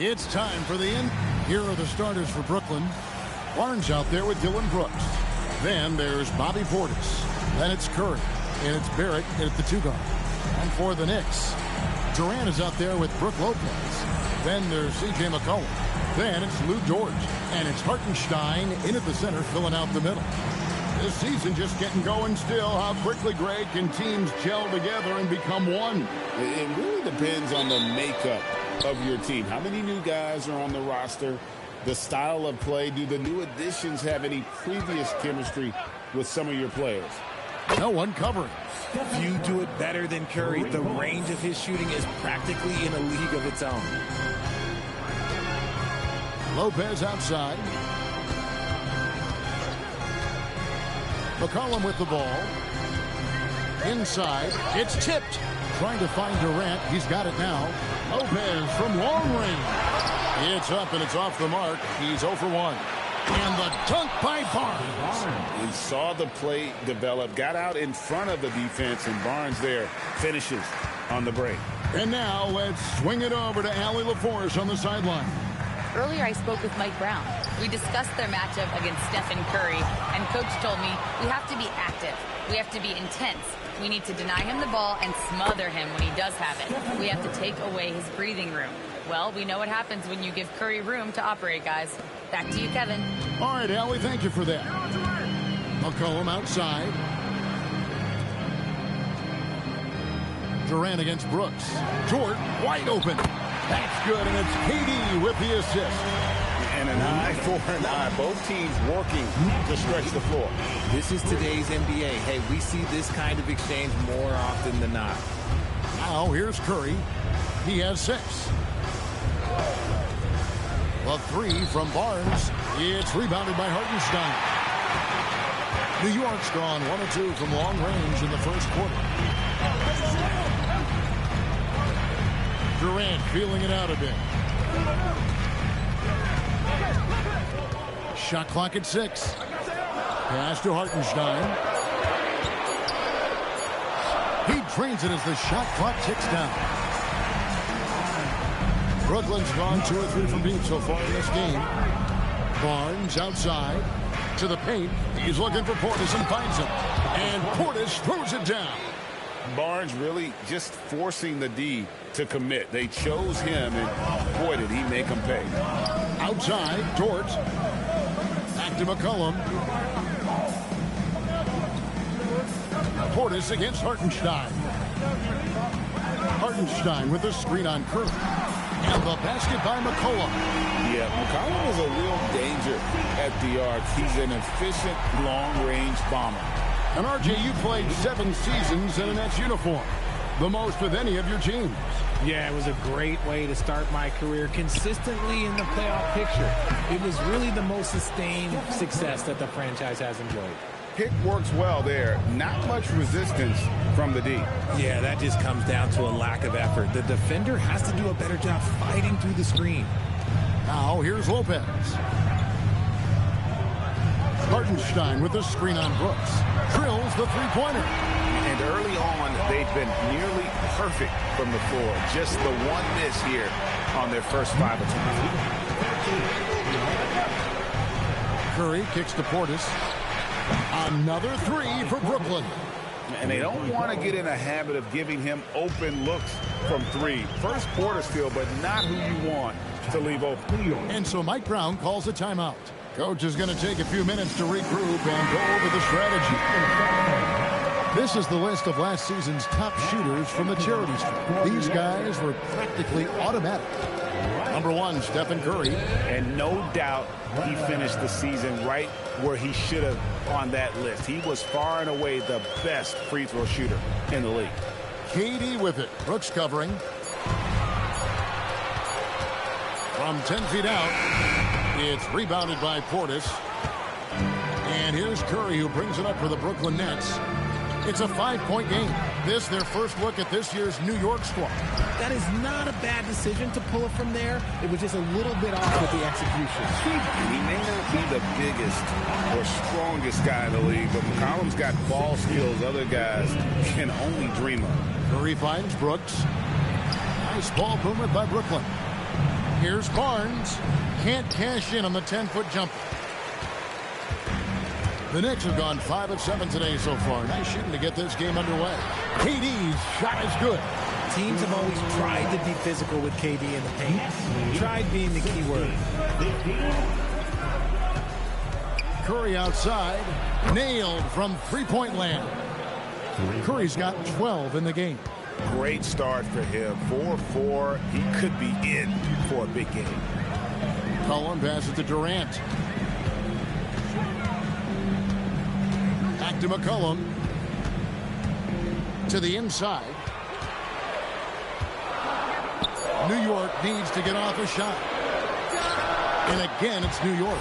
It's time for the end. Here are the starters for Brooklyn. Barnes out there with Dylan Brooks. Then there's Bobby Portis. Then it's Curry. And it's Barrett at the 2 guard. And for the Knicks, Durant is out there with Brook Lopez. Then there's C.J. McCollum. Then it's Lou George. And it's Hartenstein in at the center, filling out the middle. This season just getting going still. How quickly, Greg, can teams gel together and become one? It really depends on the makeup of your team. How many new guys are on the roster? The style of play. Do the new additions have any previous chemistry with some of your players? No one covering. Few do it better than Curry. The range of his shooting is practically in a league of its own. Lopez outside. McCollum with the ball. Inside. It's tipped. Trying to find Durant. He's got it now. Lopez from long range. It's up and it's off the mark. He's 0 for 1. And the dunk by Barnes. We saw the play develop, got out in front of the defense, and Barnes there finishes on the break. And now let's swing it over to Allie LaForce on the sideline. Earlier I spoke with Mike Brown. We discussed their matchup against Stephen Curry, and Coach told me we have to be active. We have to be intense. We need to deny him the ball and smother him when he does have it. We have to take away his breathing room. Well, we know what happens when you give Curry room to operate, guys. Back to you, Kevin. All right, Allie, thank you for that. McCollum outside. Durant against Brooks. Jordan wide open. That's good, and it's KD with the assist. And an eye for an eye. Both teams working to stretch the floor. This is today's NBA. Hey, we see this kind of exchange more often than not. Now here's Curry. He has 6. A 3 from Barnes. It's rebounded by Hartenstein. New York's gone 1 of 2 from long range in the first quarter. Durant feeling it out a bit. Shot clock at 6. Pass to Hartenstein. He drains it as the shot clock ticks down. Brooklyn's gone 2 or 3 from deep so far in this game. Barnes outside to the paint. He's looking for Portis and finds him. And Portis throws it down. Barnes really just forcing the D to commit. They chose him, and boy, did he make them pay. Outside, Dort. Back to McCollum. Portis against Hartenstein. Hartenstein with the screen on Curry. And the basket by McCollum. Yeah, McCollum is a real danger at the arc. He's an efficient, long-range bomber. And RJ, you played 7 seasons in a Nets uniform. The most with any of your teams. Yeah, it was a great way to start my career consistently in the playoff picture. It was really the most sustained success that the franchise has enjoyed. Pick works well there. Not much resistance from the D. Yeah, that just comes down to a lack of effort. The defender has to do a better job fighting through the screen. Now here's Lopez. Hartenstein with the screen on Brooks. Drills the three-pointer. And early on, they've been nearly perfect from the floor. Just the one miss here on their first 5 attempts. Curry kicks to Portis. Another 3 for Brooklyn. And they don't want to get in a habit of giving him open looks from 3. First quarter still, but not who you want to leave open. And so Mike Brown calls a timeout. Coach is going to take a few minutes to regroup and go over the strategy. This is the list of last season's top shooters from the charity stripe. These guys were practically automatic. Number 1, Stephen Curry. And no doubt he finished the season right where he should have on that list. He was far and away the best free throw shooter in the league. KD with it. Brooks covering. From 10 feet out, it's rebounded by Portis. And here's Curry who brings it up for the Brooklyn Nets. It's a 5-point game. This their first look at this year's New York squad. That is not a bad decision to pull it from there. It was just a little bit off with the execution. He may not be the biggest or strongest guy in the league, but McCollum's got ball skills other guys can only dream of. Curry finds Brooks. Nice ball movement by Brooklyn. Here's Barnes. Can't cash in on the 10-foot jumper. The Knicks have gone 5 of 7 today so far. Nice shooting to get this game underway. KD's shot is good. Teams have always tried to be physical with KD in the paint. Tried being the key word. Curry outside. Nailed from three-point land. Curry's got 12 in the game. Great start for him. 4-4. He could be in for a big game. Cullen passes to Durant. Back to McCollum. To the inside. New York needs to get off a shot. And again, it's New York.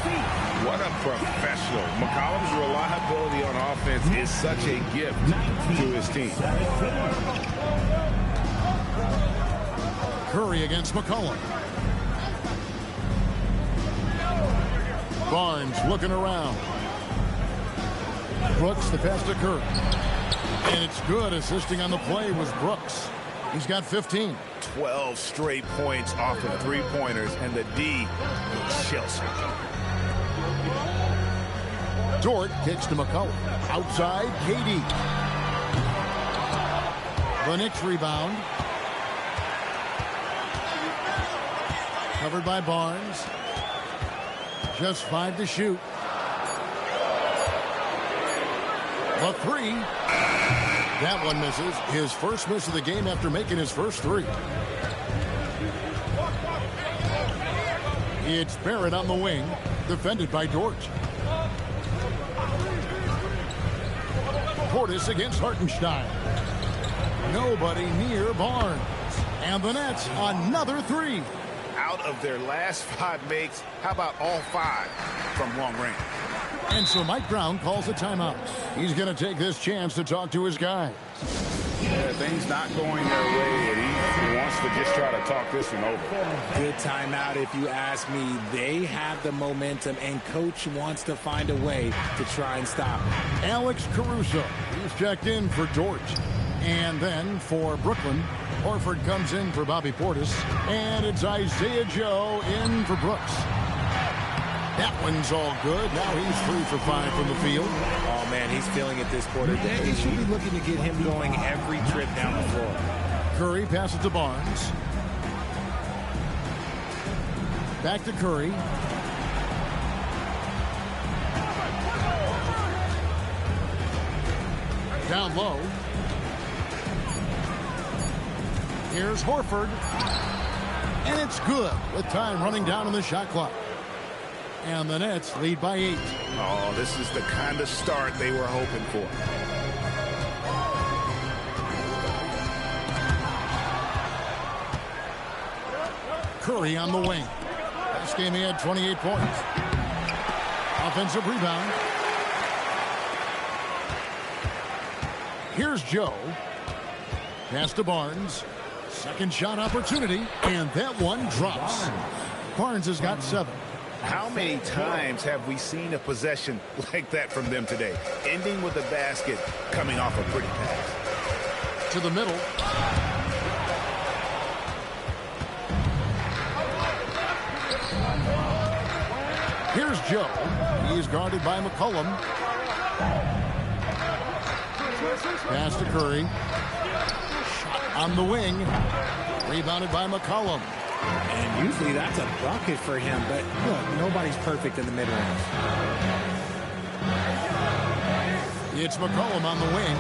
What a professional. McCollum's reliability on offense is such a gift to his team. Curry against McCollum. Barnes looking around. Brooks, the pass to Curry. And it's good. Assisting on the play was Brooks. He's got 15. 12 straight points off of three-pointers, and the D looks Chelsea. Dort kicks to McCollum. Outside, KD. The Knicks rebound. Covered by Barnes. Just 5 to shoot. The three. That one misses. His first miss of the game after making his first three. It's Barrett on the wing, defended by Dort. Portis against Hartenstein. Nobody near Barnes. And the Nets, another three. Out of their last 5 makes, how about all 5 from long range? And so Mike Brown calls a timeout. He's going to take this chance to talk to his guys. Yeah, things not going their way, and he wants to just try to talk this one over. Good timeout if you ask me. They have the momentum, and Coach wants to find a way to try and stop it. Alex Caruso, he's checked in for Dort. And then for Brooklyn, Horford comes in for Bobby Portis. And it's Isaiah Joe in for Brooks. That one's all good. Now he's 3 for 5 from the field. Oh, man, he's feeling it this quarter. They should be looking to get him going every trip down the floor. Curry passes to Barnes. Back to Curry. Down low. Here's Horford. And it's good with time running down on the shot clock. And the Nets lead by 8. Oh, this is the kind of start they were hoping for. Curry on the wing. Last game he had 28 points. Offensive rebound. Here's Joe. Pass to Barnes. Second shot opportunity. And that one drops. Barnes has got 7. How many times have we seen a possession like that from them today? Ending with a basket, coming off a pretty pass. To the middle. Here's Joe. He's guarded by McCollum. Pass to Curry. Shot on the wing. Rebounded by McCollum. And usually that's a bucket for him, but look, nobody's perfect in the mid-range. It's McCollum on the wing.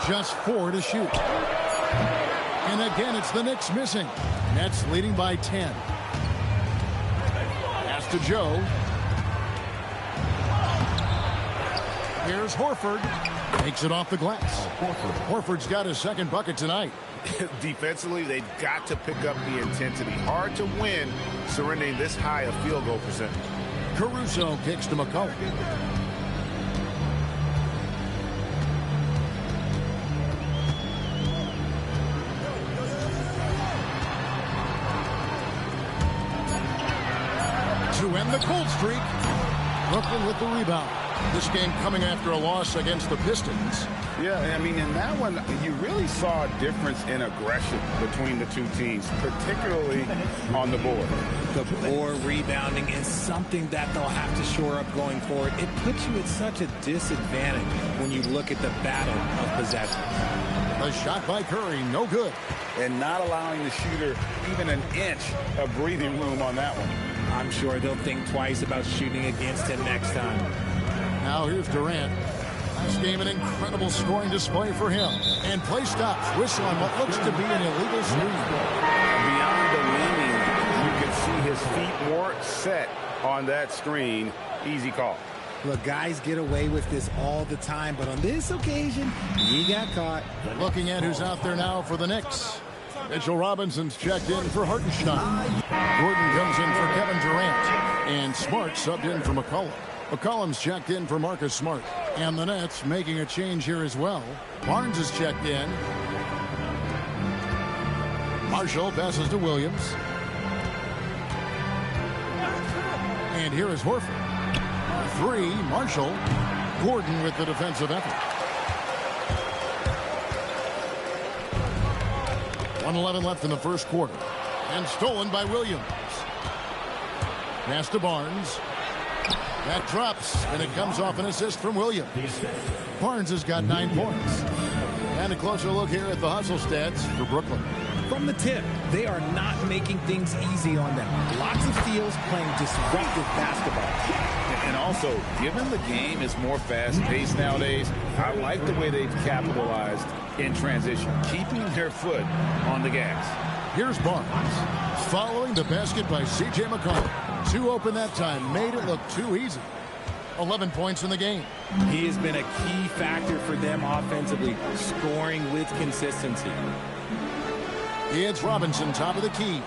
Just 4 to shoot. And again, it's the Knicks missing. Nets leading by 10. Pass to Joe. Here's Horford. Takes it off the glass. Horford's got his second bucket tonight. Defensively, they've got to pick up the intensity. Hard to win surrendering this high a field goal percentage. Caruso kicks to McCollum. To end the cold streak, Brooklyn with the rebound. This game coming after a loss against the Pistons. Yeah, I mean, in that one, you really saw a difference in aggression between the two teams, particularly on the board. The poor rebounding is something that they'll have to shore up going forward. It puts you at such a disadvantage when you look at the battle of possession. A shot by Curry, no good. And not allowing the shooter even an inch of breathing room on that one. I'm sure they'll think twice about shooting against him next time. Now here's Durant. Last game, an incredible scoring display for him. And play stops. Whistle on what looks to be an illegal screen. Beyond the leaning, you can see his feet more set on that screen. Easy call. Look, guys get away with this all the time, but on this occasion, he got caught. Looking at who's out there now for the Knicks. Mitchell Robinson's checked in for Hartenstein. Gordon comes in for Kevin Durant. And Smart subbed in for McCollum. McCollum's checked in for Marcus Smart. And the Nets making a change here as well. Barnes is checked in. Marshall passes to Williams. And here is Horford. 3, Marshall. Gordon with the defensive effort. 1:11 left in the first quarter. And stolen by Williams. Pass to Barnes. That drops, and it comes off an assist from Williams. Barnes has got 9 points. And a closer look here at the hustle stats for Brooklyn. From the tip, they are not making things easy on them. Lots of steals, playing disruptive basketball. And also, given the game is more fast-paced nowadays, I like the way they've capitalized in transition, keeping their foot on the gas. Here's Barnes. Following the basket by C.J. McCollum. 2 open that time, made it look too easy. 11 points in the game. He has been a key factor for them offensively, scoring with consistency. It's Robinson, top of the key.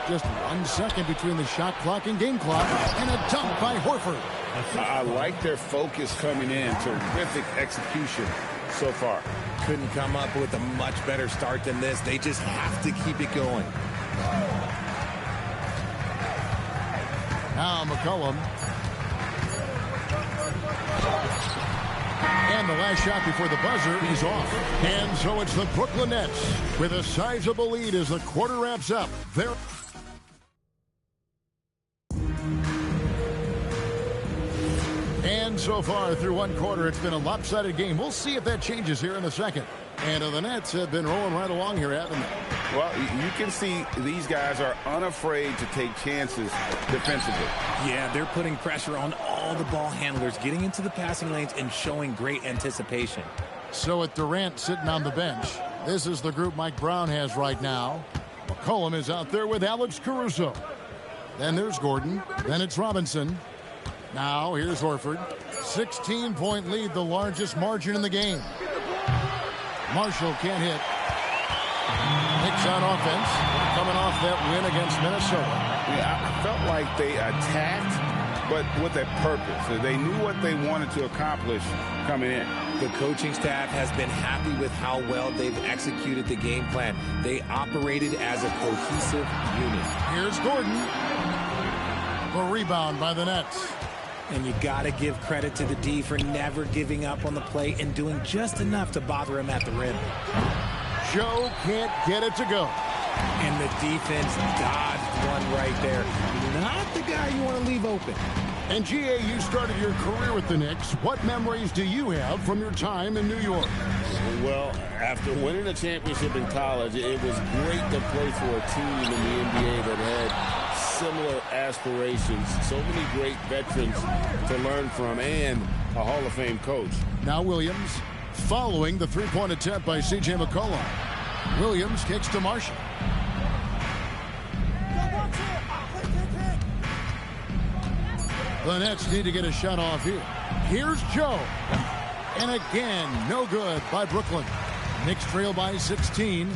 Just 1 second between the shot clock and game clock, and a dunk by Horford. I like their focus coming in. Terrific execution so far. Couldn't come up with a much better start than this. They just have to keep it going. Now McCollum. And the last shot before the buzzer is off. And so it's the Brooklyn Nets with a sizable lead as the quarter wraps up. And so far through 1 quarter, it's been a lopsided game. We'll see if that changes here in the second. And the Nets have been rolling right along here, haven't they? Well, you can see these guys are unafraid to take chances defensively. Yeah, they're putting pressure on all the ball handlers, getting into the passing lanes and showing great anticipation. So with Durant sitting on the bench, this is the group Mike Brown has right now. McCollum is out there with Alex Caruso. Then there's Gordon. Then it's Robinson. Now here's Horford. 16-point lead, the largest margin in the game. Marshall can't hit. Knicks on offense, coming off that win against Minnesota. Yeah, I felt like they attacked, but with a purpose. They knew what they wanted to accomplish coming in. The coaching staff has been happy with how well they've executed the game plan. They operated as a cohesive unit. Here's Gordon. A rebound by the Nets. And you got to give credit to the D for never giving up on the play and doing just enough to bother him at the rim. Joe can't get it to go. And the defense dodged one right there. Not the guy you want to leave open. And G.A., you started your career with the Knicks. What memories do you have from your time in New York? Well, after winning a championship in college, it was great to play for a team in the NBA that had similar aspirations. So many great veterans to learn from and a Hall of Fame coach. Now Williams following the three-point attempt by C.J. McCollum. Williams kicks to Marshall. The Nets need to get a shot off here. Here's Joe. And again, no good by Brooklyn. Knicks trail by 16.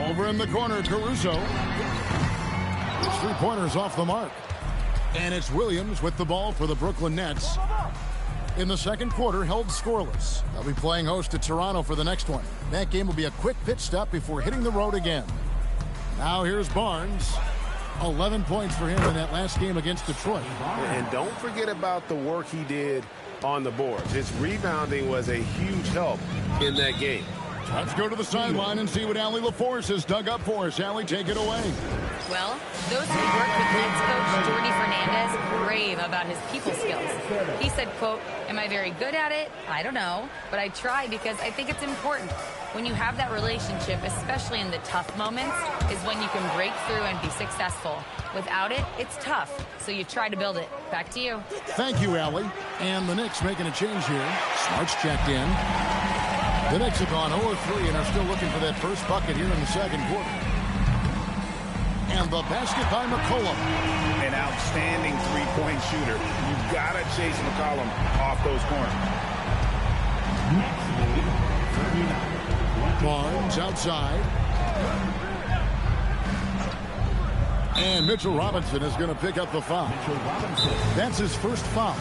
Over in the corner, Caruso. His three-pointer's off the mark. And it's Williams with the ball for the Brooklyn Nets. In the second quarter, held scoreless. They'll be playing host to Toronto for the next one. That game will be a quick pit stop before hitting the road again. Now here's Barnes. 11 points for him in that last game against Detroit. And don't forget about the work he did on the boards. His rebounding was a huge help in that game. Let's go to the sideline and see what Allie LaForce has dug up for us. Allie, take it away. Well, those who worked with Nets coach Jordi Fernandez rave about his people skills. He said, quote, "Am I very good at it? I don't know, but I try because I think it's important. When you have that relationship, especially in the tough moments, is when you can break through and be successful. Without it, it's tough, so you try to build it." Back to you. Thank you, Allie. And the Knicks making a change here. Smart's checked in. The Knicks have gone 0-3 and are still looking for that first bucket here in the second quarter. And the basket by McCollum. An outstanding three-point shooter. You've got to chase McCollum off those corners. Barnes outside. And Mitchell Robinson is going to pick up the foul. That's his first foul.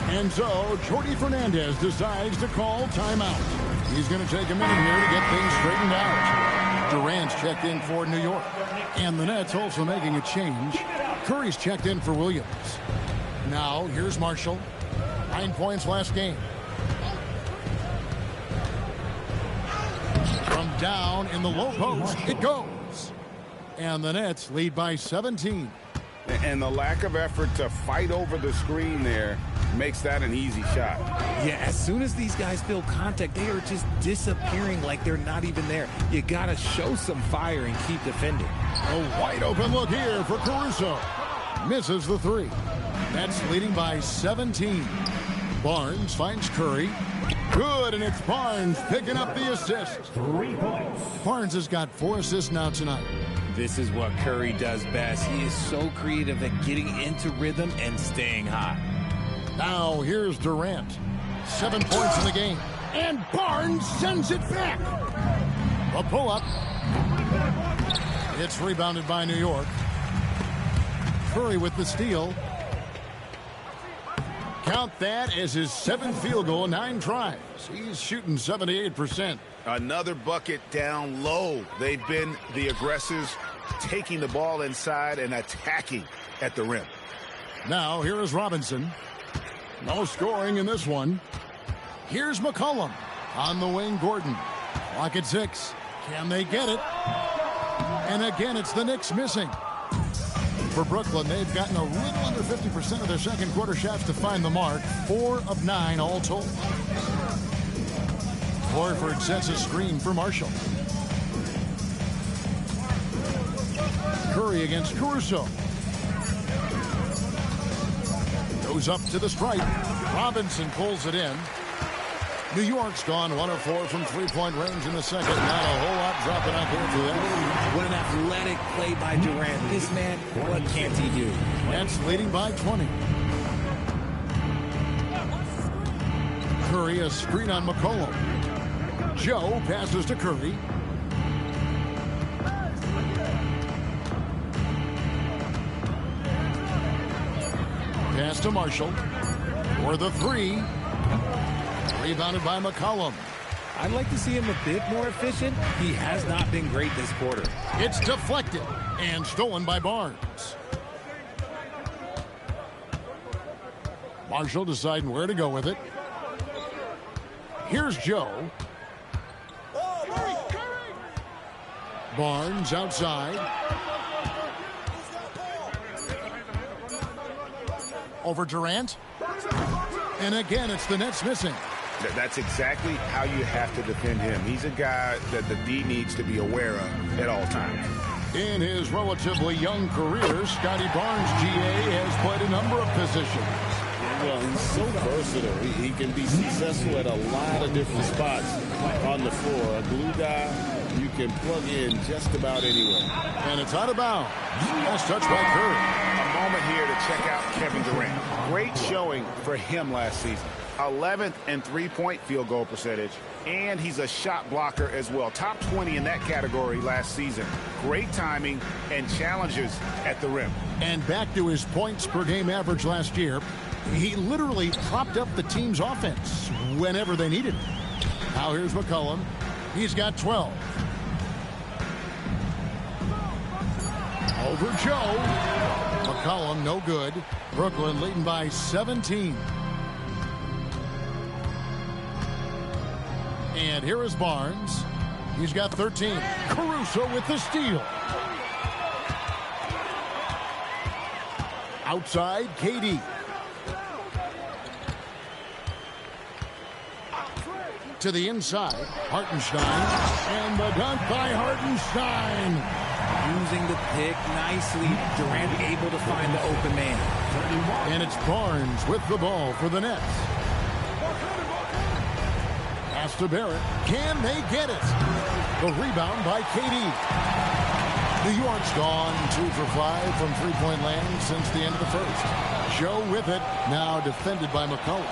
And so Jordi Fernandez decides to call timeout. He's going to take a minute here to get things straightened out. Durant's checked in for New York. And the Nets also making a change. Curry's checked in for Williams. Now here's Marshall. 9 points last game. From down in the low post, it goes. And the Nets lead by 17. And the lack of effort to fight over the screen there makes that an easy shot. Yeah, as soon as these guys feel contact, they are just disappearing like they're not even there. You got to show some fire and keep defending. A wide open look here for Caruso. Misses the three. Nets leading by 17. Barnes finds Curry. Good, and it's Barnes picking up the assist. 3 points. Barnes has got 4 assists now tonight. This is what Curry does best. He is so creative at getting into rhythm and staying hot. Now here's Durant. 7 points in the game. And Barnes sends it back. A pull-up. It's rebounded by New York. Curry with the steal. Count that as his 7th field goal, 9 tries. He's shooting 78%. Another bucket down low. They've been the aggressors, taking the ball inside and attacking at the rim. Now here is Robinson. No scoring in this one. Here's McCollum. On the wing, Gordon. Clock at 6. Can they get it? And again, it's the Knicks missing. For Brooklyn, they've gotten a little under 50% of their second quarter shots to find the mark. 4 of 9 all told. Horford sets a screen for Marshall. Curry against Caruso. Goes up to the stripe. Robinson pulls it in. New York's gone 1 of 4 from three-point range in the second. Not a whole lot dropping out here for them. What an athletic play by Durant. This man, what can't he do? Nets leading by 20. Curry, a screen on McCollum. Joe passes to Curry. Pass to Marshall. For the 3. Rebounded by McCollum. I'd like to see him a bit more efficient. He has not been great this quarter. It's deflected and stolen by Barnes. Marshall deciding where to go with it. Here's Joe. Barnes outside. Over Durant. And again, it's the Nets missing. That's exactly how you have to defend him. He's a guy that the D needs to be aware of at all times. In his relatively young career, Scotty Barnes, GA, has played a number of positions. Well, he's so versatile. He can be successful at a lot of different spots on the floor. A glue guy you can plug in just about anywhere. And it's out of bounds. Nice touch by Curry. A moment here to check out Kevin Durant. Great showing for him last season. 11th in three-point field goal percentage, and he's a shot blocker as well. Top 20 in that category last season. Great timing and challenges at the rim. And back to his points per game average last year, he literally propped up the team's offense whenever they needed it. Now here's McCollum. He's got 12. Over Joe. McCollum, no good. Brooklyn leading by 17. And here is Barnes. He's got 13. Caruso with the steal. Outside, KD. To the inside, Hartenstein. And the dunk by Hartenstein. Using the pick nicely. Durant able to find the open man. And it's Barnes with the ball for the Nets. Pass to Barrett. Can they get it? The rebound by KD. New York's gone 2 for 5 from three-point land since the end of the first. Joe with it. Now defended by McCollum.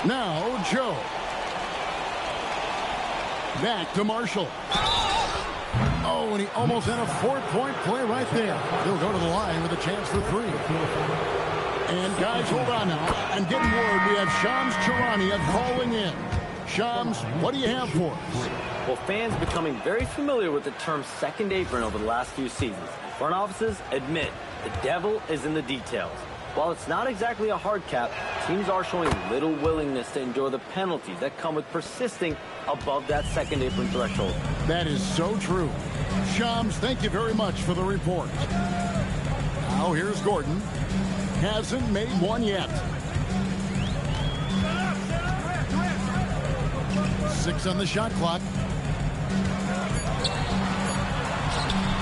Now Joe. Back to Marshall. Oh, and he almost had a 4-point play right there. He'll go to the line with a chance for 3. And guys, hold on now. I'm getting word we have Shams Charania calling in. Shams, what do you have for us? Well, fans becoming very familiar with the term second apron over the last few seasons. Front offices admit the devil is in the details. While it's not exactly a hard cap, teams are showing little willingness to endure the penalties that come with persisting above that second apron threshold. That is so true. Shams, thank you very much for the report. Now here's Gordon. Hasn't made one yet. 6 on the shot clock.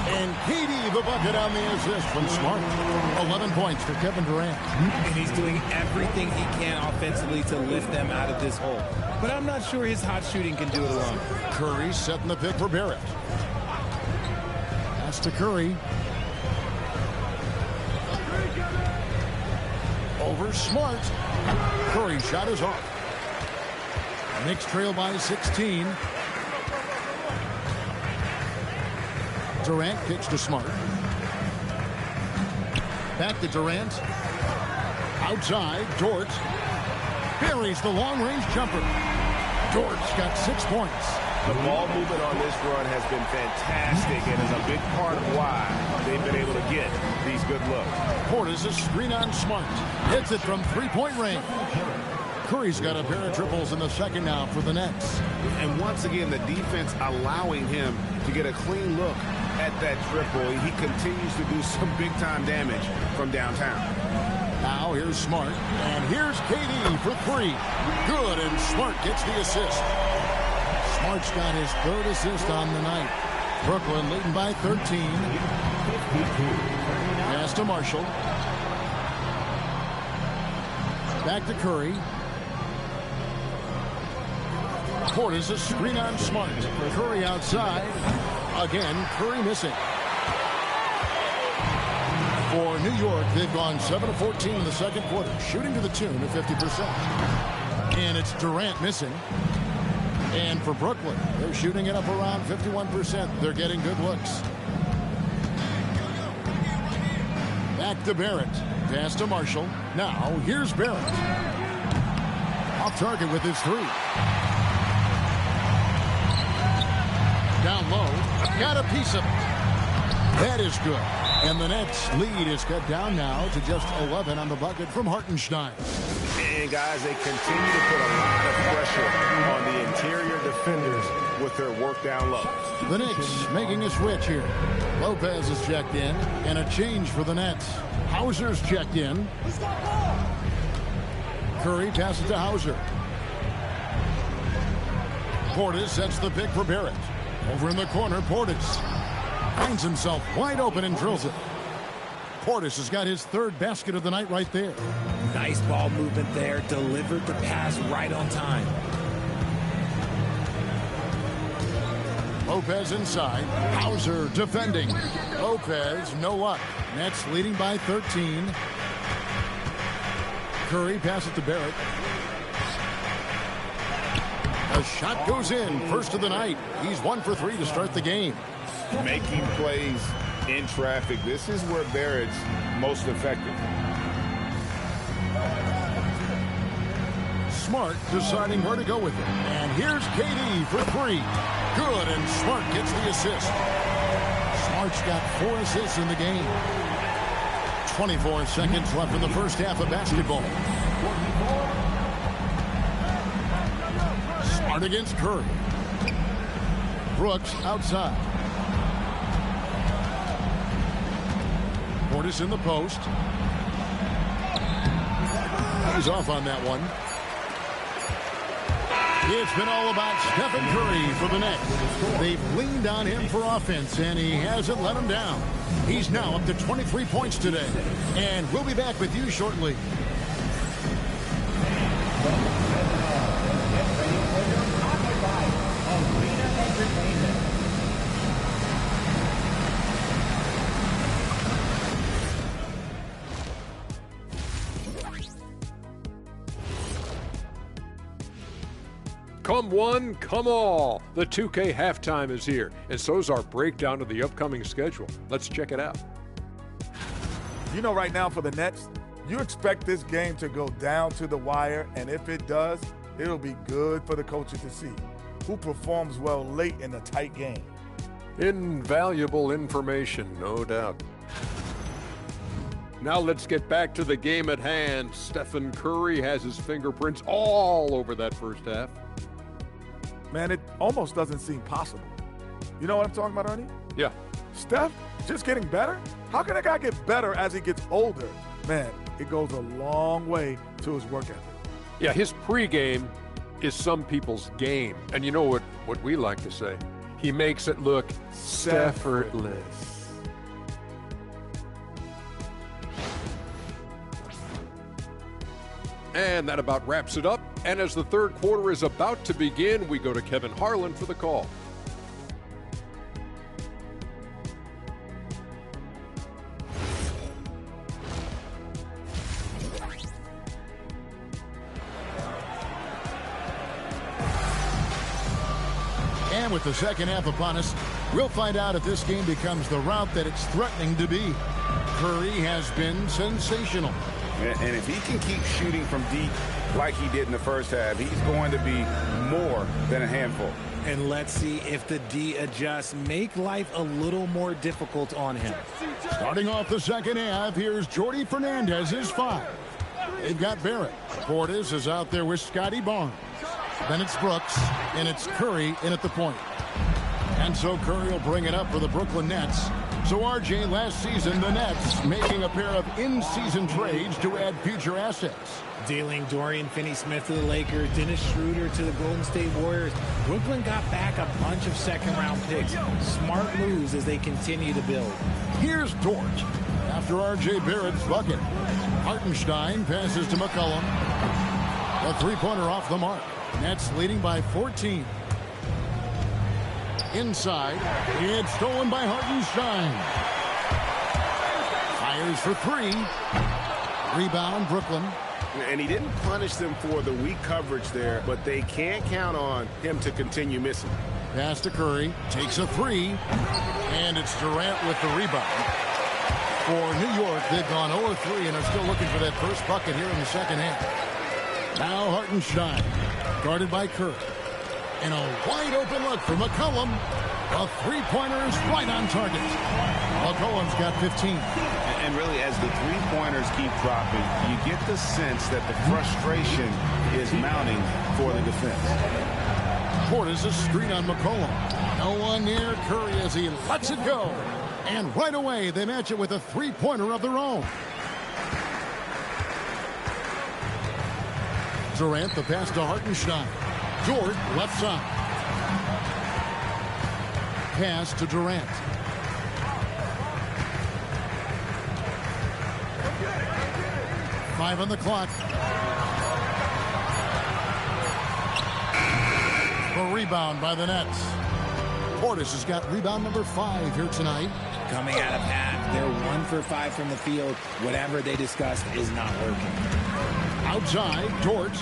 And KD the bucket on the assist from Smart. 11 points for Kevin Durant. And he's doing everything he can offensively to lift them out of this hole. But I'm not sure his hot shooting can do it alone. Curry setting the pick for Barrett. Pass to Curry. Over Smart. Curry shot is off. Knicks trail by 16. Durant kicks to Smart. Back to Durant. Outside, Dort. Buries the long-range jumper. Dort's got 6 points. The ball movement on this run has been fantastic and is a big part of why they've been able to get these good looks. Portis a screen on Smart. Hits it from three-point range. Curry's got a pair of triples in the second now for the Nets. And once again, the defense allowing him to get a clean look at that triple. He continues to do some big-time damage from downtown. Now here's Smart. And here's KD for 3. Good, and Smart gets the assist. Smart's got his 3rd assist on the night. Brooklyn leading by 13. Pass to Marshall. Back to Curry. Portis a screen on Smart. Curry outside. Again, Curry missing. For New York, they've gone 7 of 14 in the second quarter, shooting to the tune of 50%. And it's Durant missing. And for Brooklyn, they're shooting it up around 51%. They're getting good looks. Back to Barrett. Pass to Marshall. Now, here's Barrett. Off target with his 3. Down low. Got a piece of it. That is good. And the Nets lead is cut down now to just 11 on the bucket from Hartenstein. And guys, they continue to put a lot of pressure on the interior defenders with their work down low. The Knicks making a switch here. Lopez is checked in, and a change for the Nets. Hauser's checked in. Curry passes to Hauser. Portis sets the pick for Barrett. Over in the corner, Portis finds himself wide open and drills it. Portis has got his 3rd basket of the night right there. Nice ball movement there. Delivered the pass right on time. Lopez inside. Hauser defending. Lopez, no luck. Nets leading by 13. Curry passes to Barrett. A shot goes in. First of the night. He's 1 for 3 to start the game. Making plays in traffic. This is where Barrett's most effective. Smart deciding where to go with it. And here's KD for 3. Good, and Smart gets the assist. Smart's got 4 assists in the game. 24 seconds left in the first half of basketball. Smart against Curry. Brooks outside. Portis in the post. He's off on that one. It's been all about Stephen Curry for the Nets. They've leaned on him for offense, and he hasn't let them down. He's now up to 23 points today. And we'll be back with you shortly. Come one, come all. The 2K halftime is here, and so's our breakdown of the upcoming schedule. Let's check it out. You know, right now for the Nets, you expect this game to go down to the wire, and if it does, it'll be good for the coaches to see who performs well late in a tight game. Invaluable information, no doubt. Now let's get back to the game at hand. Stephen Curry has his fingerprints all over that first half. Man, it almost doesn't seem possible. You know what I'm talking about, Ernie? Yeah. Steph just getting better? How can a guy get better as he gets older? Man, it goes a long way to his work ethic. Yeah, his pregame is some people's game. And you know what we like to say? He makes it look Steffortless. And that about wraps it up. And as the third quarter is about to begin, we go to Kevin Harlan for the call. And with the second half upon us, we'll find out if this game becomes the route that it's threatening to be. Curry has been sensational. And if he can keep shooting from deep like he did in the first half, he's going to be more than a handful. And let's see if the D adjusts, make life a little more difficult on him. Starting off the second half, here's Jordy Fernandez's 5. They've got Barrett. Portis is out there with Scotty Barnes. Then it's Brooks, and it's Curry in at the point. And so Curry will bring it up for the Brooklyn Nets. So, RJ, last season, the Nets making a pair of in-season trades to add future assets. Dealing Dorian Finney-Smith to the Lakers, Dennis Schroeder to the Golden State Warriors. Brooklyn got back a bunch of second-round picks. Smart moves as they continue to build. Here's Dort after RJ Barrett's bucket. Hartenstein passes to McCollum. A three-pointer off the mark. Nets leading by 14. Inside, it's stolen by Hartenstein. Fires for 3. Rebound, Brooklyn. And he didn't punish them for the weak coverage there, but they can't count on him to continue missing. Pass to Curry, takes a 3, and it's Durant with the rebound. For New York, they've gone 0-3 and are still looking for that first bucket here in the second half. Now Hartenstein, guarded by Curry. And a wide-open look for McCollum. A three-pointer is right on target. McCollum's got 15. And really, as the three-pointers keep dropping, you get the sense that the frustration is mounting for the defense. Portis a screen on McCollum. No one near Curry as he lets it go. And right away, they match it with a three-pointer of their own. Durant, the pass to Hartenstein. Dort, left side. Pass to Durant. Five on the clock. A rebound by the Nets. Portis has got rebound number 5 here tonight. Coming out of half, they're 1 for 5 from the field. Whatever they discussed is not working. Outside, Dort.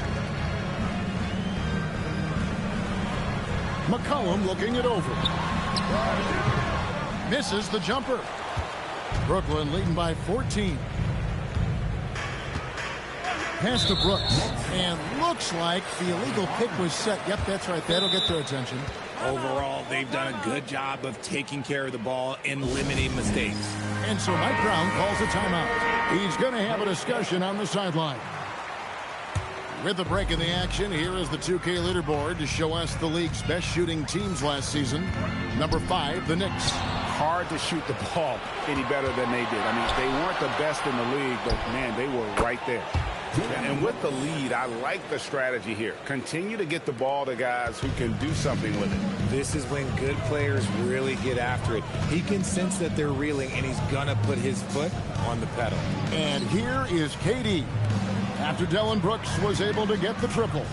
McCollum looking it over. Misses the jumper. Brooklyn leading by 14. Pass to Brooks. And looks like the illegal pick was set. Yep, that's right. That'll get their attention. Overall, they've done a good job of taking care of the ball and limiting mistakes. And so Mike Brown calls a timeout. He's going to have a discussion on the sideline. With the break in the action, here is the 2K leaderboard to show us the league's best shooting teams last season. Number 5, the Knicks. Hard to shoot the ball any better than they did. I mean, they weren't the best in the league, but, man, they were right there. And with the lead, I like the strategy here. Continue to get the ball to guys who can do something with it. This is when good players really get after it. He can sense that they're reeling, and he's going to put his foot on the pedal. And here is KD. After Dillon Brooks was able to get the triple.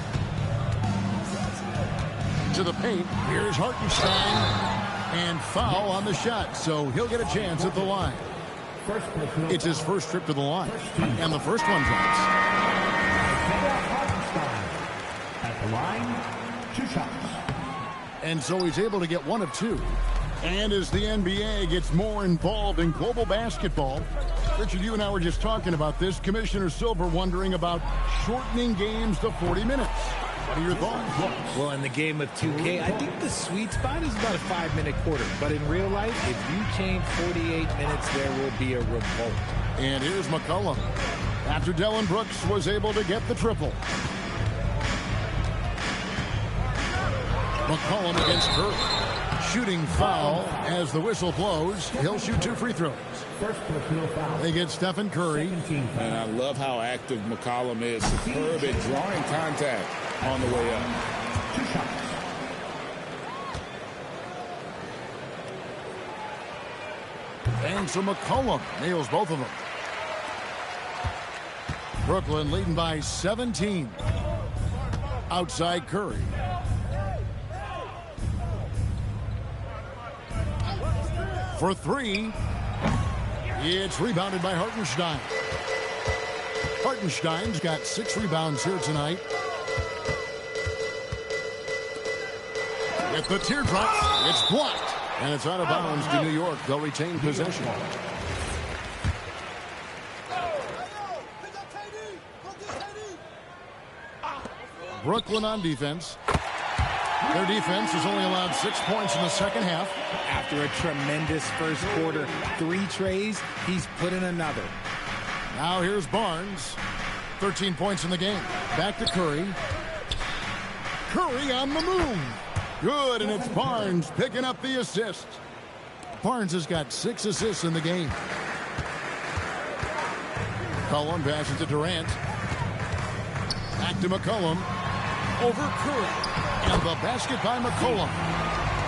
To the paint, here's Hartenstein. And foul on the shot, so he'll get a chance at the line. It's his first trip to the line, and the first one drops. At the line, 2 shots. And so he's able to get 1 of 2. And as the NBA gets more involved in global basketball, Richard, you and I were just talking about this. Commissioner Silver wondering about shortening games to 40 minutes. What are your thoughts? Well, in the game of 2K, I think the sweet spot is about a 5-minute quarter. But in real life, if you change 48 minutes, there will be a revolt. And here's McCollum. After Dillon Brooks was able to get the triple. McCollum against Curry. Shooting foul as the whistle blows. He'll shoot 2 free throws. They get Stephen Curry. And I love how active McCollum is. Superb at drawing contact on the way up. 2 shots. And so McCollum nails both of them. Brooklyn leading by 17. Outside Curry. For 3. It's rebounded by Hartenstein. Hartenstein's got 6 rebounds here tonight. With the teardrop, it's blocked. And it's out of bounds to New York. They'll retain possession. Brooklyn on defense. Their defense has only allowed 6 points in the second half. After a tremendous first quarter, 3 trays, he's put in another. Now here's Barnes. 13 points in the game. Back to Curry. Curry on the move. Good, and it's Barnes picking up the assist. Barnes has got 6 assists in the game. McCollum passes to Durant. Back to McCollum. Over Curry. And the basket by McCollum.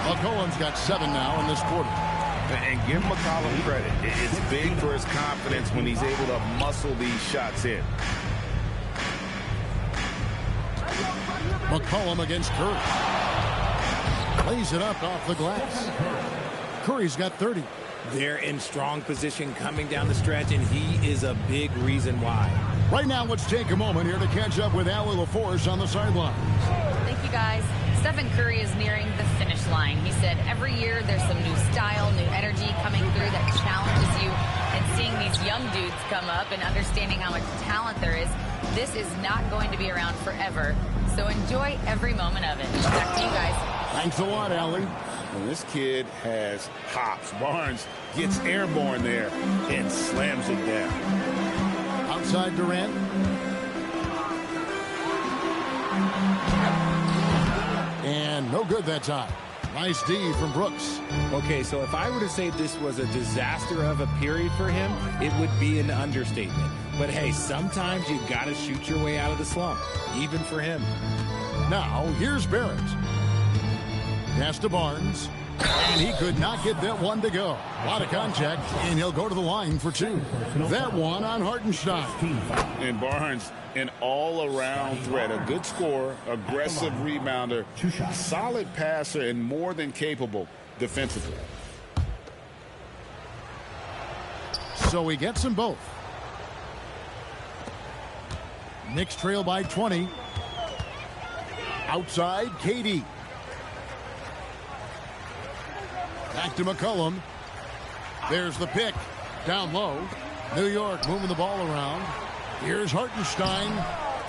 McCollum's got 7 now in this quarter. And give McCollum credit. It's big for his confidence when he's able to muscle these shots in. McCollum against Curry. Lays it up off the glass. Curry's got 30. They're in strong position coming down the stretch, and he is a big reason why. Right now, let's take a moment here to catch up with Allie LaForce on the sideline. Thank you, guys. Stephen Curry is nearing the finish line. He said every year there's some new style, new energy coming through that challenges you. And seeing these young dudes come up and understanding how much talent there is, this is not going to be around forever. So enjoy every moment of it. Back to you guys. Thanks a lot, Allie. And this kid has hops. Barnes gets airborne there and slams it down. Outside Durant. And no good that time. Nice D from Brooks. Okay, so if I were to say this was a disaster of a period for him, it would be an understatement. But hey, sometimes you got to shoot your way out of the slump, even for him. Now, here's Barrett. Pass to Barnes. And he could not get that one to go. A lot of contact, and he'll go to the line for 2. That one on Hartenstein. And Barnes, an all-around threat. A good scorer, aggressive rebounder, solid passer, and more than capable defensively. So he gets them both. Knicks trail by 20. Outside, KD. Back to McCollum. There's the pick. Down low. New York moving the ball around. Here's Hartenstein.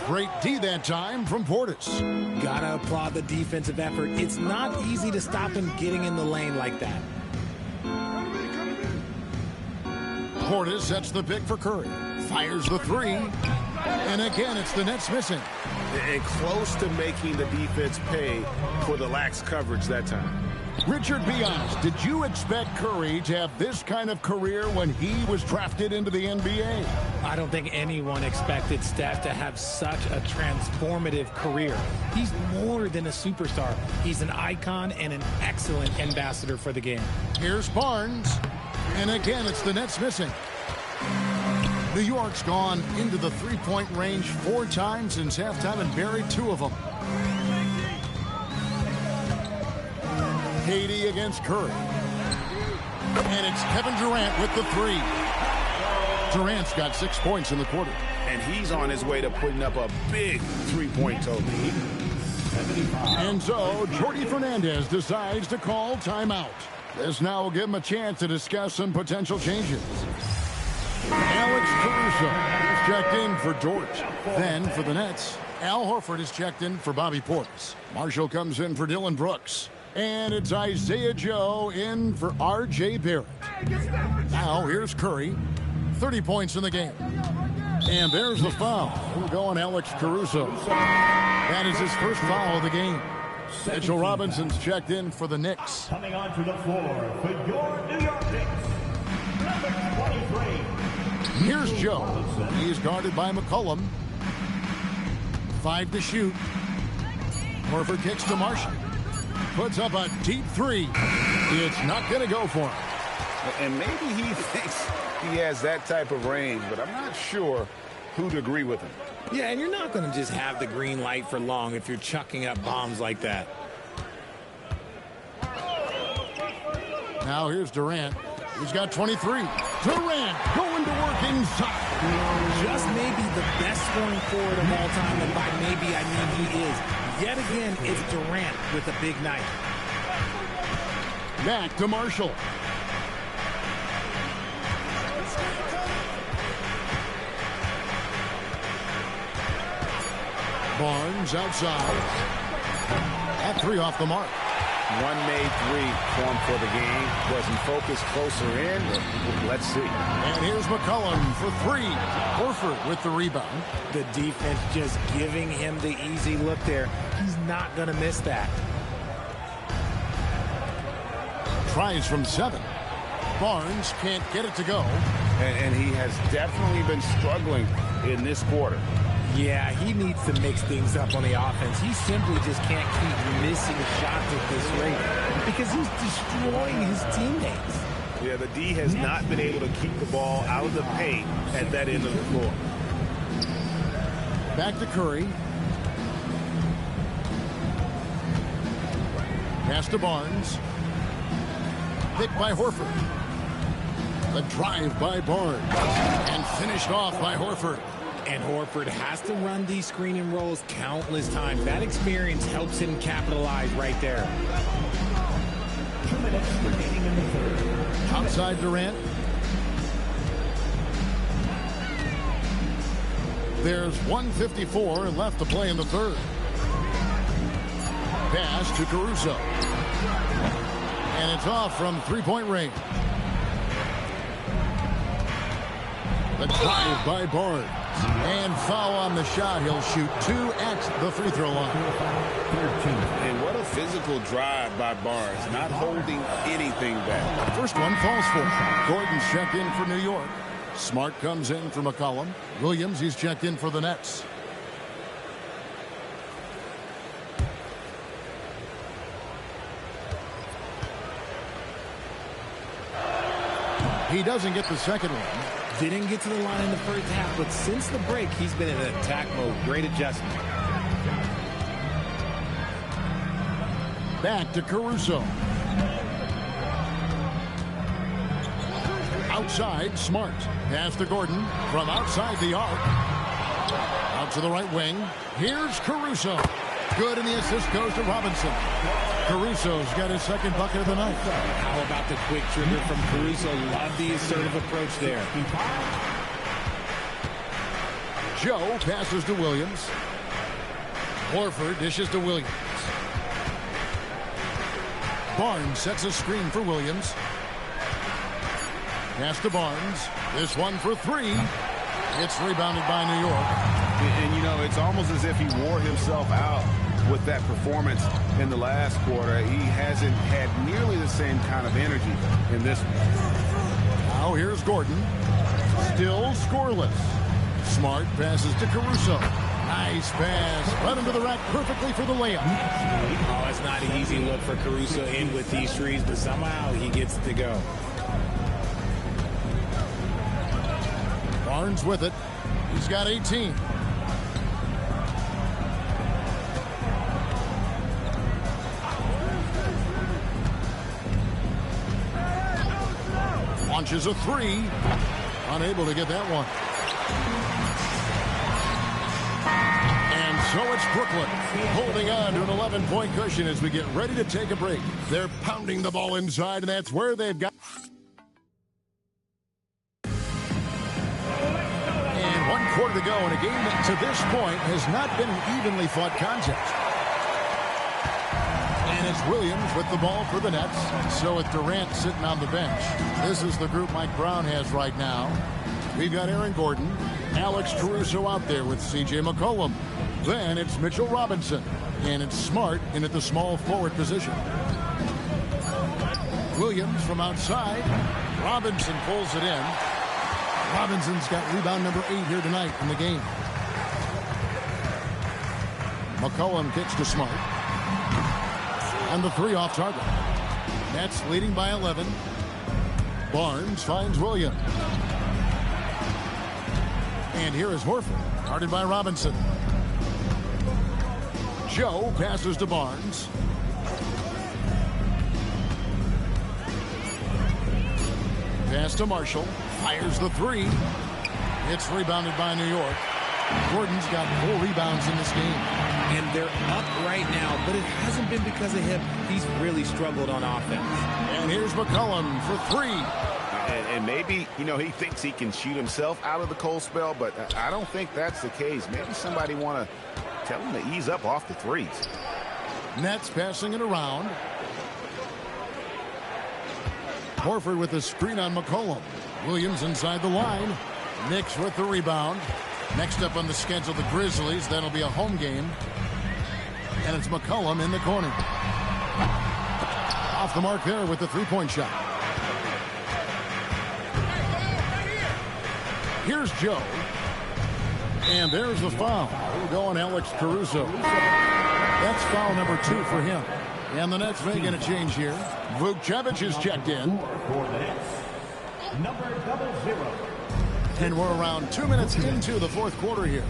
Great D that time from Portis. Gotta applaud the defensive effort. It's not easy to stop him getting in the lane like that. Portis sets the pick for Curry. Fires the three. And again, it's the Nets missing. And close to making the defense pay for the lax coverage that time. Richard Bias, did you expect Curry to have this kind of career when he was drafted into the NBA? I don't think anyone expected Steph to have such a transformative career. He's more than a superstar. He's an icon and an excellent ambassador for the game. Here's Barnes. And again, it's the Nets missing. New York's gone into the three-point range 4 times since halftime and buried 2 of them. KD against Curry. And it's Kevin Durant with the 3. Durant's got 6 points in the quarter. And he's on his way to putting up a big three-point total. And so, Jordi Fernandez decides to call timeout. This now will give him a chance to discuss some potential changes. Alex Caruso is checked in for Dort. Then, for the Nets, Al Horford is checked in for Bobby Portis. Marshall comes in for Dylan Brooks. And it's Isaiah Joe in for R.J. Barrett. Now, here's Curry. 30 points in the game. And there's the foul. We'll go on Alex Caruso. That is his first foul of the game. Mitchell Robinson's checked in for the Knicks. Coming onto the floor for your New York Knicks, number 23. Here's Joe. He's guarded by McCollum. 5 to shoot. Horford kicks to Marshall. Puts up a deep 3. It's not going to go for him. And maybe he thinks he has that type of range, but I'm not sure who'd agree with him. Yeah, and you're not going to just have the green light for long if you're chucking up bombs like that. Now here's Durant. He's got 23. Durant going to work inside. Just maybe the best scoring forward of all time, and by maybe I mean he is. Yet again, it's Durant with a big night. Back to Marshall. Barnes outside. That 3 off the mark. One made 3 for him for the game. Wasn't focused closer in. Let's see. And here's McCollum for 3. Horford with the rebound. The defense just giving him the easy look there. He's not going to miss that. Tries from 7. Barnes can't get it to go. And he has definitely been struggling in this quarter. Yeah, he needs to mix things up on the offense. He simply just can't keep missing shots at this rate because he's destroying his teammates. Yeah, the D has not been able to keep the ball out of the paint at that end of the floor. Back to Curry. Pass to Barnes. Picked by Horford. The drive by Barnes. And finished off by Horford. And Horford has to run these screen and rolls countless times. That experience helps him capitalize right there. 2 minutes remaining in the third. Outside Durant. There's 1:54 left to play in the third. Pass to Caruso. And it's off from three-point range. The drive by Barnes. And foul on the shot. He'll shoot 2 at the free throw line. And what a physical drive by Barnes, not holding anything back. First one falls for. Gordon's checked in for New York. Smart comes in for McCollum. Williams, he's checked in for the Nets. He doesn't get the second one. Didn't get to the line in the first half, but since the break, he's been in attack mode. Great adjustment. Back to Caruso. Outside, Smart. Pass to Gordon from outside the arc. Out to the right wing. Here's Caruso. Good, and the assist goes to Robinson. Caruso's got his second bucket of the night. How about the quick trigger from Caruso? Love the assertive approach there. Joe passes to Williams. Horford dishes to Williams. Barnes sets a screen for Williams. Pass to Barnes. This one for three. It's rebounded by New York. And, you know, it's almost as if he wore himself out with that performance in the last quarter. He hasn't had nearly the same kind of energy in this one. Now here's Gordon. Still scoreless. Smart passes to Caruso. Nice pass. Right into the rack perfectly for the layup. Oh, it's not an easy look for Caruso in with these threes, but somehow he gets to go. Barnes with it. He's got 18. Launches a three. Unable to get that one. And so it's Brooklyn holding on to an 11-point cushion as we get ready to take a break. They're pounding the ball inside, and that's where they've got. And 1 quarter to go in a game that to this point has not been an evenly fought contest. And it's Williams with the ball for the Nets. So with Durant sitting on the bench. This is the group Mike Brown has right now. We've got Aaron Gordon, Alex Caruso out there with C.J. McCollum. Then it's Mitchell Robinson. And it's Smart in at the small forward position. Williams from outside. Robinson pulls it in. Robinson's got rebound number 8 here tonight in the game. McCollum kicks to Smart. And the three off target. Nets leading by 11. Barnes finds Williams. And here is Horford, guarded by Robinson. Joe passes to Barnes. Pass to Marshall. Fires the three. It's rebounded by New York. Gordon's got 4 rebounds in this game. And they're up right now, but it hasn't been because of him. He's really struggled on offense. And here's McCollum for 3. And maybe, you know, he thinks he can shoot himself out of the cold spell, but I don't think that's the case. Maybe somebody want to tell him to ease up off the threes. Nets passing it around. Horford with the screen on McCollum. Williams inside the line. Knicks with the rebound. Next up on the schedule, the Grizzlies. That'll be a home game. And it's McCollum in the corner. Off the mark there with the three-point shot. Here's Joe. And there's the foul. We'll go on Alex Caruso. That's foul number 2 for him. And the Nets making a change here. Vukcevic is checked in. For the Nets, number 00. And we're around 2 minutes into the fourth quarter here.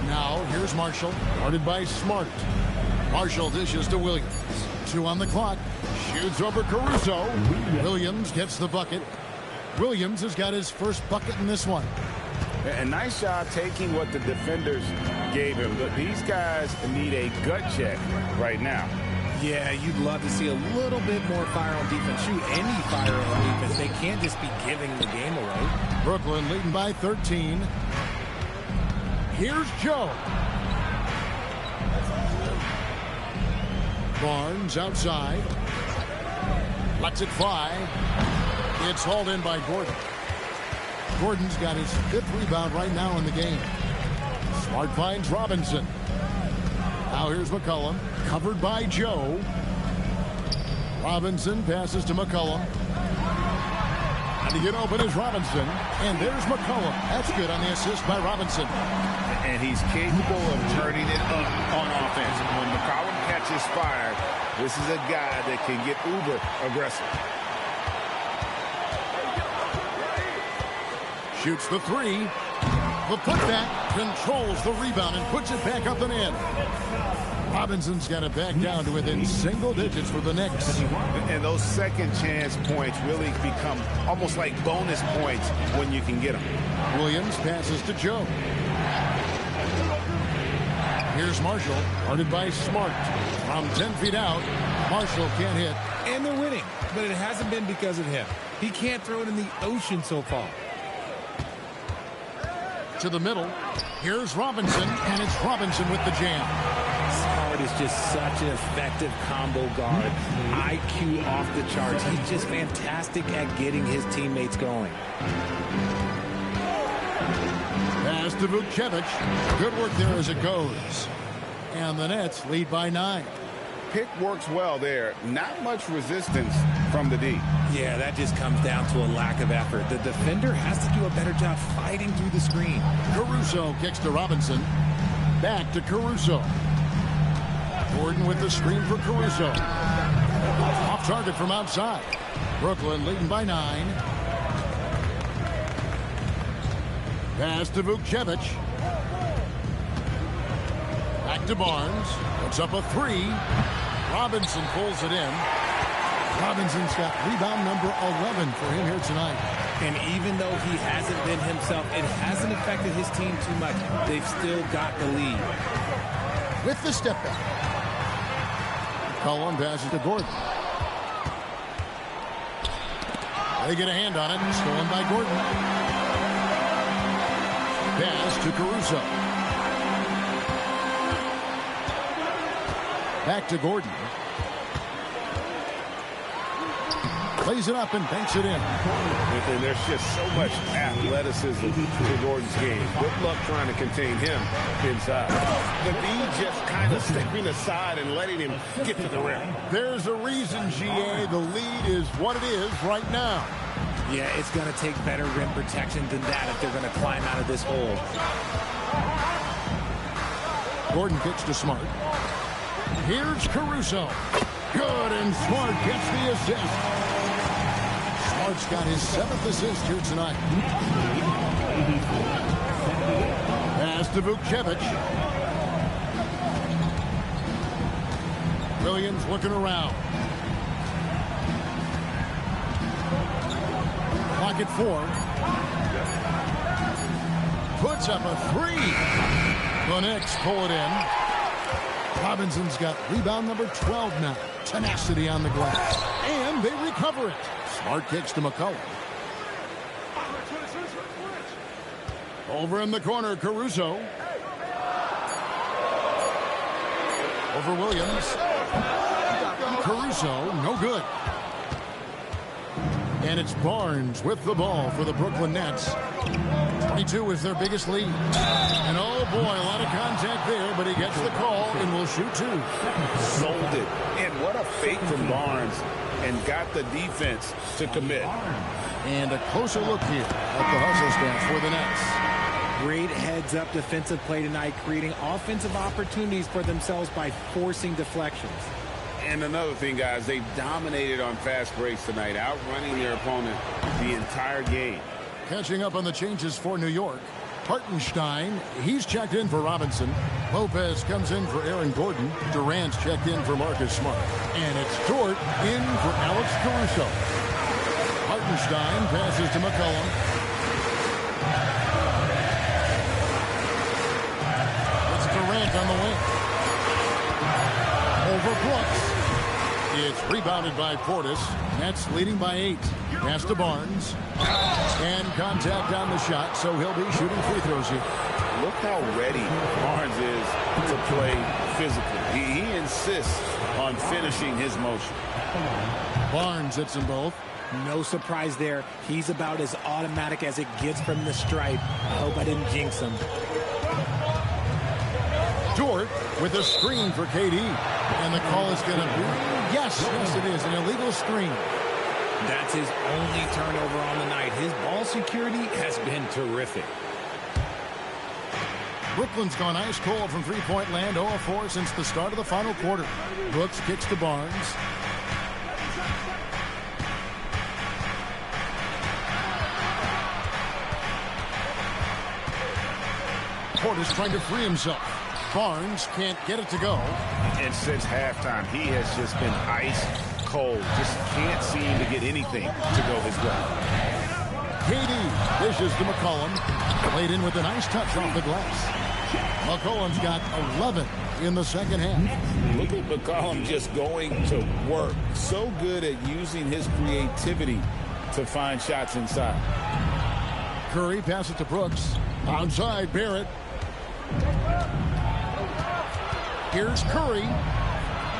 Now, here's Marshall, guarded by Smart. Marshall dishes to Williams. 2 on the clock. Shoots over Caruso. Williams gets the bucket. Williams has got his first bucket in this one. A nice job taking what the defenders gave him. But these guys need a gut check right now. Yeah, you'd love to see a little bit more fire on defense. Shoot any fire on defense. They can't just be giving the game away. Brooklyn leading by 13. Here's Joe. Barnes outside. Lets it fly. It's hauled in by Gordon. Gordon's got his 5th rebound right now in the game. Smart finds Robinson. Now here's McCollum, covered by Joe. Robinson passes to McCollum. And to get open is Robinson. And there's McCollum. That's good on the assist by Robinson. And he's capable of turning it up on offense. When McCollum catches fire, this is a guy that can get uber aggressive. Shoots the 3. The putback controls the rebound and puts it back up and in. Robinson's got it back down to within single digits for the Knicks. And those second chance points really become almost like bonus points when you can get them. Williams passes to Joe. Here's Marshall, guarded by Smart. From 10 feet out, Marshall can't hit. And they're winning, but it hasn't been because of him. He can't throw it in the ocean so far. to the middle. Here's Robinson, and it's Robinson with the jam. Smart is just such an effective combo guard. IQ off the charts. He's just fantastic at getting his teammates going. Pass to Vukcevic. Good work there as it goes. And the Nets lead by 9. Pick works well there. Not much resistance from the D. Yeah, that just comes down to a lack of effort. The defender has to do a better job fighting through the screen. Caruso kicks to Robinson. Back to Caruso. Gordon with the screen for Caruso. Off target from outside. Brooklyn leading by 9. Pass to Vukcevic. Back to Barnes. Puts up a 3. Robinson pulls it in. Robinson's got rebound number 11 for him here tonight. And even though he hasn't been himself, it hasn't affected his team too much. They've still got the lead. With the step back. Cullen passes to Gordon. They get a hand on it. Stolen by Gordon. Pass to Caruso. Back to Gordon. Plays it up and banks it in. And there's just so much athleticism to Gordon's game. Good luck trying to contain him inside. The D just kind of stepping aside and letting him get to the rim. There's a reason, GA. The lead is what it is right now. Yeah, it's going to take better rim protection than that if they're going to climb out of this hole. Gordon kicks to Smart. Here's Caruso. Good, and Smart gets the assist. Smart's got his 7th assist here tonight. Pass to Vukcevic. Williams looking around. Clock at 4. Puts up a 3. The Knicks pull it in. Robinson's got rebound number 12 now. Tenacity on the glass. And they recover it. Smart kicks to McCollum. Over in the corner, Caruso. Over Williams. Caruso, no good. And it's Barnes with the ball for the Brooklyn Nets. 22 is their biggest lead. And oh boy, a lot of contact there, but he gets the call and will shoot 2. Sold it. And what a fake from Barnes, and got the defense to commit. And a closer look here at the hustle stance for the Nets. Great heads-up defensive play tonight, creating offensive opportunities for themselves by forcing deflections. And another thing, guys, they've dominated on fast breaks tonight, outrunning their opponent the entire game. Catching up on the changes for New York. Hartenstein, he's checked in for Robinson. Lopez comes in for Aaron Gordon. Durant's checked in for Marcus Smart. And it's Dort in for Alex Caruso. Hartenstein passes to McCollum. It's Durant on the wing. Over Brooks. It's rebounded by Portis. Nets leading by 8. Pass to Barnes. And contact on the shot, so he'll be shooting free throws here. Look how ready Barnes is to play physically. He insists on finishing his motion. Barnes hits them both. No surprise there. He's about as automatic as it gets from the stripe. I hope I didn't jinx him. Dort with a screen for KD. And the call is going to be, yes, it is, an illegal screen. That's his only turnover on the night. His ball security has been terrific. Brooklyn's gone ice cold from three-point land, 0-4 since the start of the final quarter. Brooks kicks to Barnes. Portis trying to free himself. Barnes can't get it to go. And since halftime, he has just been ice cold. Just can't seem to get anything to go his way. KD dishes to McCollum. Played in with a nice touch off the glass. McCollum's got 11 in the second half. Look at McCollum just going to work. So good at using his creativity to find shots inside. Curry passes to Brooks. Outside, Barrett. Here's Curry.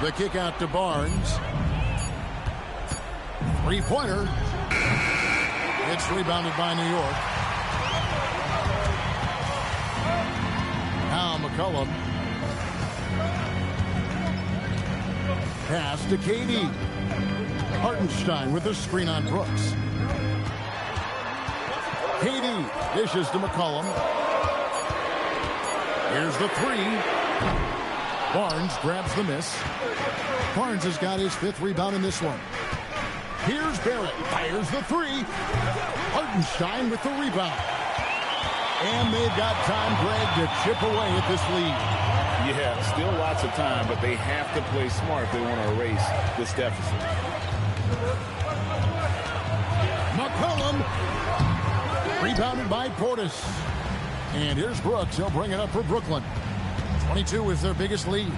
The kick out to Barnes. Three-pointer. It's rebounded by New York. Now McCollum. Pass to KD. Hartenstein with a screen on Brooks. KD dishes to McCollum. Here's the three. Barnes grabs the miss. Barnes has got his 5th rebound in this one. Here's Barrett. Fires the three. Hartenstein with the rebound. And they've got time, Greg, to chip away at this lead. Yeah, still lots of time, but they have to play smart if they want to erase this deficit. McCollum. Rebounded by Portis. And here's Brooks. He'll bring it up for Brooklyn. 22 is their biggest lead.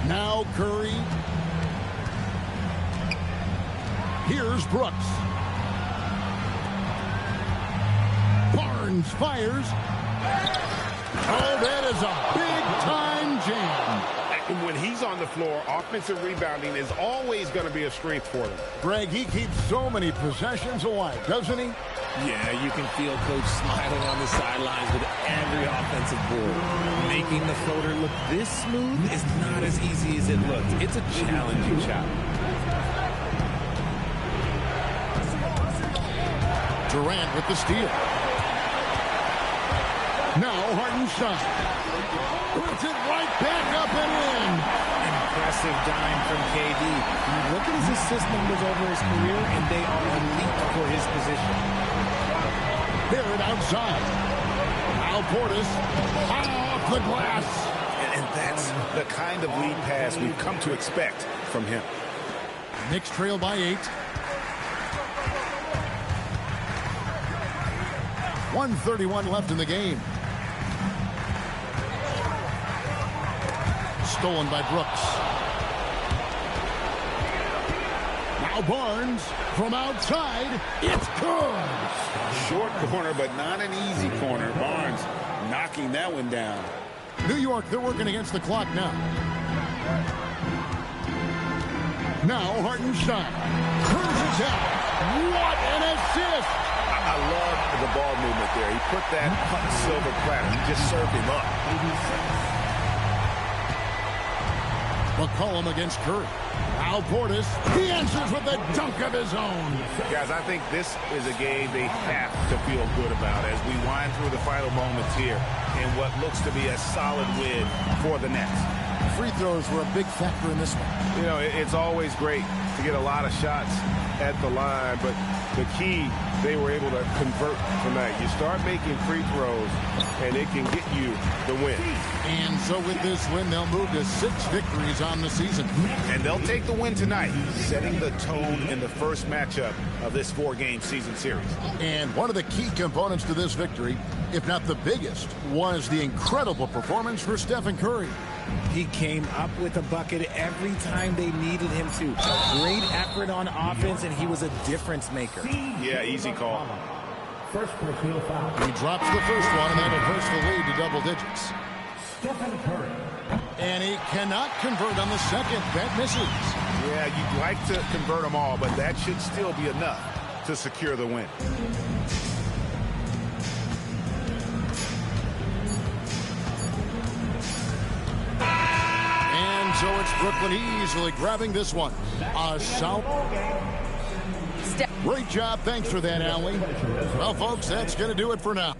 Now Curry. Here's Brooks. Barnes fires. Oh, that is a big-time jam. And when he's on the floor, offensive rebounding is always going to be a strength for them. Greg, he keeps so many possessions alive, doesn't he? Yeah, you can feel Coach smiling on the sidelines with every offensive board. Making the floater look this smooth is not as easy as it looks. It's a challenging shot. Durant with the steal. Now Hartenstein. Puts it right back up and in. Impressive dime from KD. You look at his assist numbers over his career, and they are elite for his position. Barrett outside. Now Portis. Off the glass. And that's the kind of lead pass we've come to expect from him. Knicks trail by 8. 1:31 left in the game. Stolen by Brooks. Now Barnes from outside. It's good. Short corner, but not an easy corner. Barnes knocking that one down. New York, they're working against the clock now. Now Hartenstein. Cruises out. What an assist. I love the ball movement there. He put that on a silver platter. He just served him up. McCollum against Curry. Al Portis. He answers with a dunk of his own. Guys, I think this is a game they have to feel good about as we wind through the final moments here in what looks to be a solid win for the Nets. Free throws were a big factor in this one. You know, it's always great to get a lot of shots at the line, but the key, they were able to convert tonight. You start making free throws, and it can get you the win. And so with this win, they'll move to 6 victories on the season. And they'll take the win tonight, setting the tone in the first matchup of this 4-game season series. And one of the key components to this victory, if not the biggest, was the incredible performance for Stephen Curry. He came up with a bucket every time they needed him to. Great effort on offense, and he was a difference maker. Yeah, easy call. First personal foul. He drops the first one, and that'll push the lead to double digits. Stephen Curry. And he cannot convert on the second. That misses. Yeah, you'd like to convert them all, but that should still be enough to secure the win. And so it's Brooklyn easily grabbing this one. Great job. Thanks for that, Allie. Well, folks, that's going to do it for now.